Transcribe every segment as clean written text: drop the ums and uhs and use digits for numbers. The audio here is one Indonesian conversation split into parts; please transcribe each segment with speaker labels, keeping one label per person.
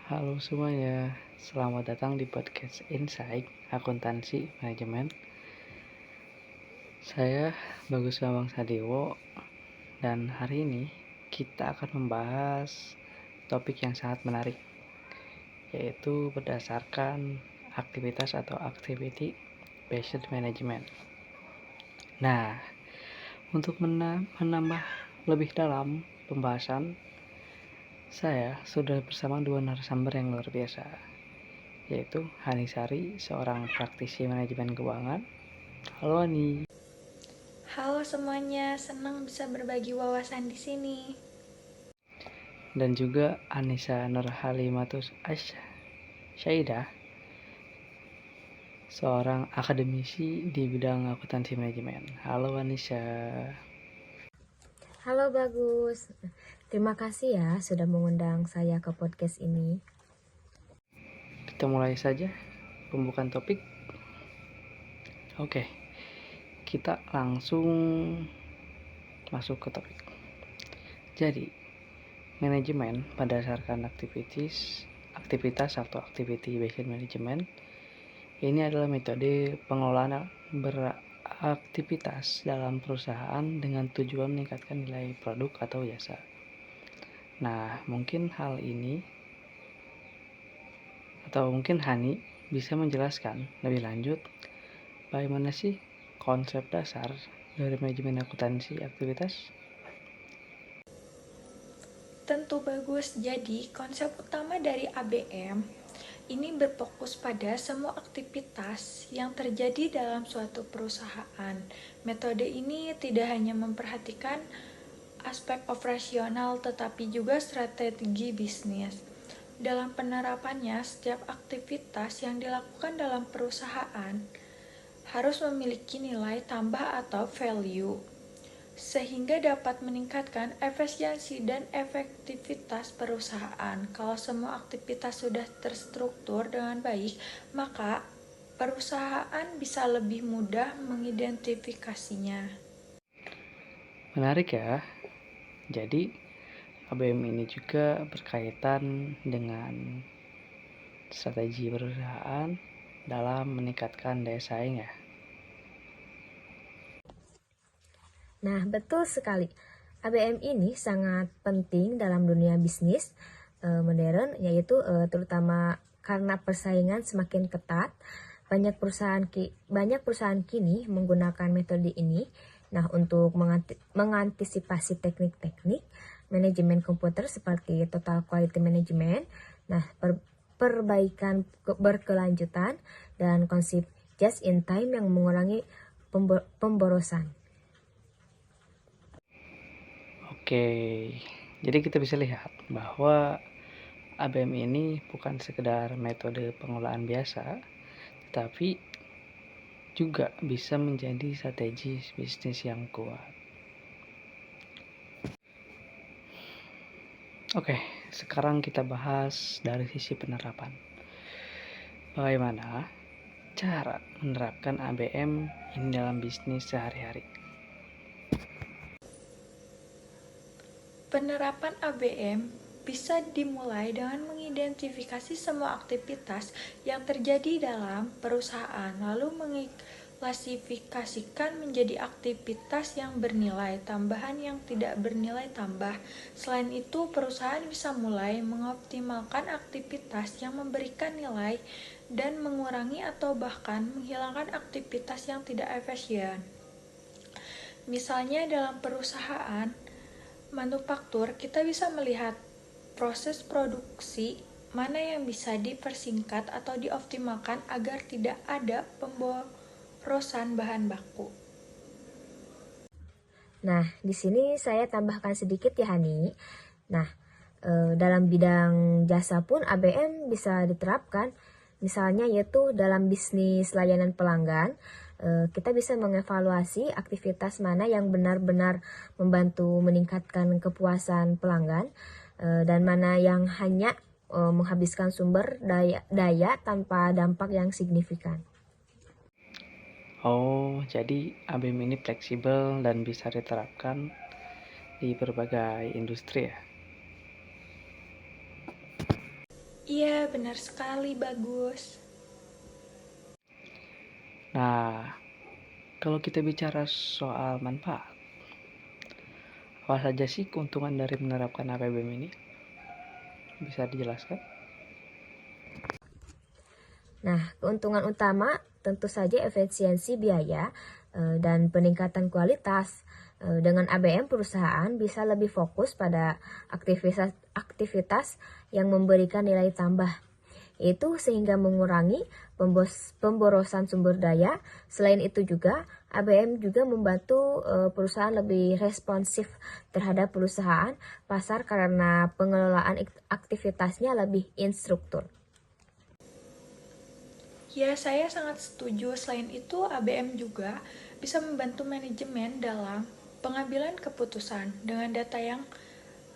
Speaker 1: Halo semuanya, selamat datang di podcast Insight Akuntansi Manajemen. Saya Bagus Bambang Sadewo, dan hari ini kita akan membahas topik yang sangat menarik, yaitu berdasarkan aktivitas atau activity based management. Nah, untuk menambah lebih dalam pembahasan, saya sudah bersama dua narasumber yang luar biasa, yaitu Hani Sari, seorang praktisi manajemen keuangan. Halo Hani.
Speaker 2: Halo semuanya, senang bisa berbagi wawasan di sini.
Speaker 1: Dan juga Anissa Nurhalimatus Syaidah, seorang akademisi di bidang akuntansi manajemen. Halo Anissa.
Speaker 3: Halo Bagus, terima kasih ya sudah mengundang saya ke podcast ini.
Speaker 1: Kita mulai saja pembukaan topik. Oke, kita langsung masuk ke topik. Jadi, manajemen berdasarkan aktivitas atau activity based management ini adalah metode pengelolaan beraktivitas dalam perusahaan dengan tujuan meningkatkan nilai produk atau jasa. Nah, mungkin hal ini atau mungkin Hani bisa menjelaskan lebih lanjut bagaimana sih konsep dasar dari manajemen akuntansi aktivitas?
Speaker 2: Tentu bagus, jadi konsep utama dari ABM ini berfokus pada semua aktivitas yang terjadi dalam suatu perusahaan. Metode ini tidak hanya memperhatikan aspek operasional tetapi juga strategi bisnis. Dalam penerapannya, setiap aktivitas yang dilakukan dalam perusahaan harus memiliki nilai tambah atau value, sehingga dapat meningkatkan efisiensi dan efektivitas perusahaan. Kalau semua aktivitas sudah terstruktur dengan baik, maka perusahaan bisa lebih mudah mengidentifikasinya.
Speaker 1: Menarik ya. Jadi ABM ini juga berkaitan dengan strategi perusahaan dalam meningkatkan daya saing ya.
Speaker 3: Nah, betul sekali. ABM ini sangat penting dalam dunia bisnis modern, yaitu terutama karena persaingan semakin ketat. Banyak perusahaan kini menggunakan metode ini. Nah, untuk mengantisipasi teknik-teknik manajemen komputer seperti total quality management, nah perbaikan berkelanjutan dan konsep just in time yang mengurangi pemborosan.
Speaker 1: Oke, jadi kita bisa lihat bahwa ABM ini bukan sekedar metode pengelolaan biasa, tetapi juga bisa menjadi strategi bisnis yang kuat. Oke, sekarang kita bahas dari sisi penerapan. Bagaimana cara menerapkan ABM ini dalam bisnis sehari-hari?
Speaker 2: Penerapan ABM bisa dimulai dengan mengidentifikasi semua aktivitas yang terjadi dalam perusahaan, lalu mengklasifikasikan menjadi aktivitas yang bernilai tambahan yang tidak bernilai tambah. Selain itu, perusahaan bisa mulai mengoptimalkan aktivitas yang memberikan nilai dan mengurangi atau bahkan menghilangkan aktivitas yang tidak efisien. Misalnya dalam perusahaan manufaktur, kita bisa melihat proses produksi mana yang bisa dipersingkat atau dioptimalkan agar tidak ada pemborosan bahan baku.
Speaker 3: Nah, di sini saya tambahkan sedikit ya Hani. Nah, dalam bidang jasa pun ABM bisa diterapkan. Misalnya yaitu dalam bisnis layanan pelanggan, kita bisa mengevaluasi aktivitas mana yang benar-benar membantu meningkatkan kepuasan pelanggan dan mana yang hanya menghabiskan sumber daya tanpa dampak yang signifikan.
Speaker 1: Oh, jadi ABM ini fleksibel dan bisa diterapkan di berbagai industri ya?
Speaker 2: Iya, benar sekali, Bagus.
Speaker 1: Nah, kalau kita bicara soal manfaat, apa saja sih keuntungan dari menerapkan APBM ini? Bisa dijelaskan?
Speaker 3: Nah, keuntungan utama tentu saja efisiensi biaya dan peningkatan kualitas. Dengan ABM, perusahaan bisa lebih fokus pada aktivitas yang memberikan nilai tambah. Itu sehingga mengurangi pemborosan sumber daya. Selain itu juga, ABM juga membantu perusahaan lebih responsif terhadap perusahaan pasar karena pengelolaan aktivitasnya lebih instruktur.
Speaker 2: Ya, saya sangat setuju. Selain itu, ABM juga bisa membantu manajemen dalam pengambilan keputusan dengan data yang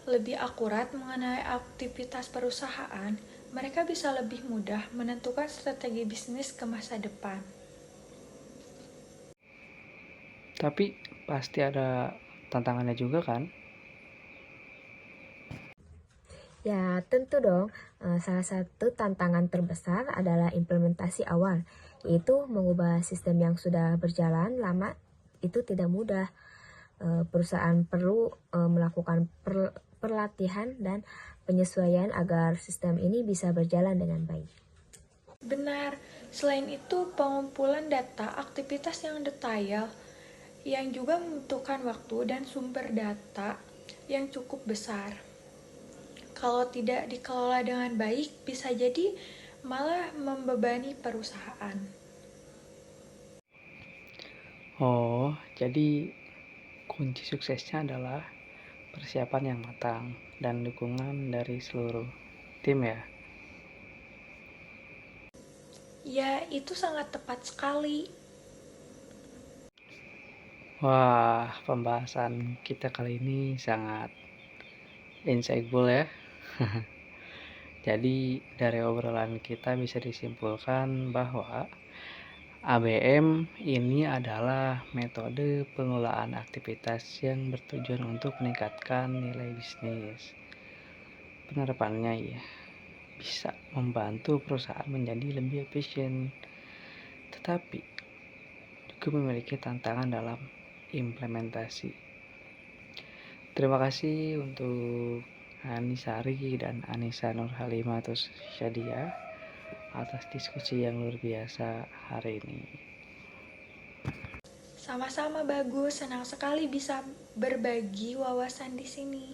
Speaker 2: lebih akurat mengenai aktivitas perusahaan. Mereka bisa lebih mudah menentukan strategi bisnis ke masa depan.
Speaker 1: Tapi pasti ada tantangannya juga kan?
Speaker 3: Ya, tentu dong. Salah satu tantangan terbesar adalah implementasi awal, yaitu mengubah sistem yang sudah berjalan lama itu tidak mudah. Perusahaan perlu melakukan pelatihan dan penyesuaian agar sistem ini bisa berjalan dengan baik.
Speaker 2: Benar, selain itu pengumpulan data aktivitas yang detail yang juga membutuhkan waktu dan sumber data yang cukup besar. Kalau tidak dikelola dengan baik, bisa jadi malah membebani perusahaan.
Speaker 1: Oh, jadi kunci suksesnya adalah persiapan yang matang dan dukungan dari seluruh tim ya.
Speaker 2: Ya, itu sangat tepat sekali.
Speaker 1: Wah, pembahasan kita kali ini sangat insightful ya. Jadi dari obrolan kita bisa disimpulkan bahwa ABM ini adalah metode pengelolaan aktivitas yang bertujuan untuk meningkatkan nilai bisnis. Penerapannya ya bisa membantu perusahaan menjadi lebih efisien, tetapi juga memiliki tantangan dalam implementasi. Terima kasih untuk Anisari dan Anissa Nurhalimatus Syadia atas diskusi yang luar biasa hari ini.
Speaker 2: Sama-sama Bagus, senang sekali bisa berbagi wawasan di sini.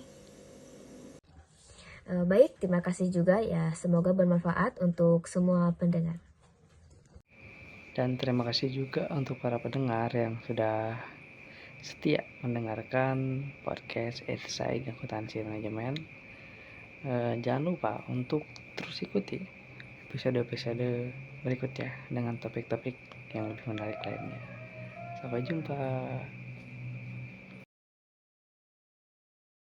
Speaker 3: Baik, terima kasih juga ya. Semoga bermanfaat untuk semua pendengar.
Speaker 1: Dan terima kasih juga untuk para pendengar yang sudah setia mendengarkan podcast Insight Akuntansi Manajemen. Jangan lupa untuk terus ikuti episode-episode berikutnya dengan topik-topik yang lebih menarik lainnya. Sampai jumpa.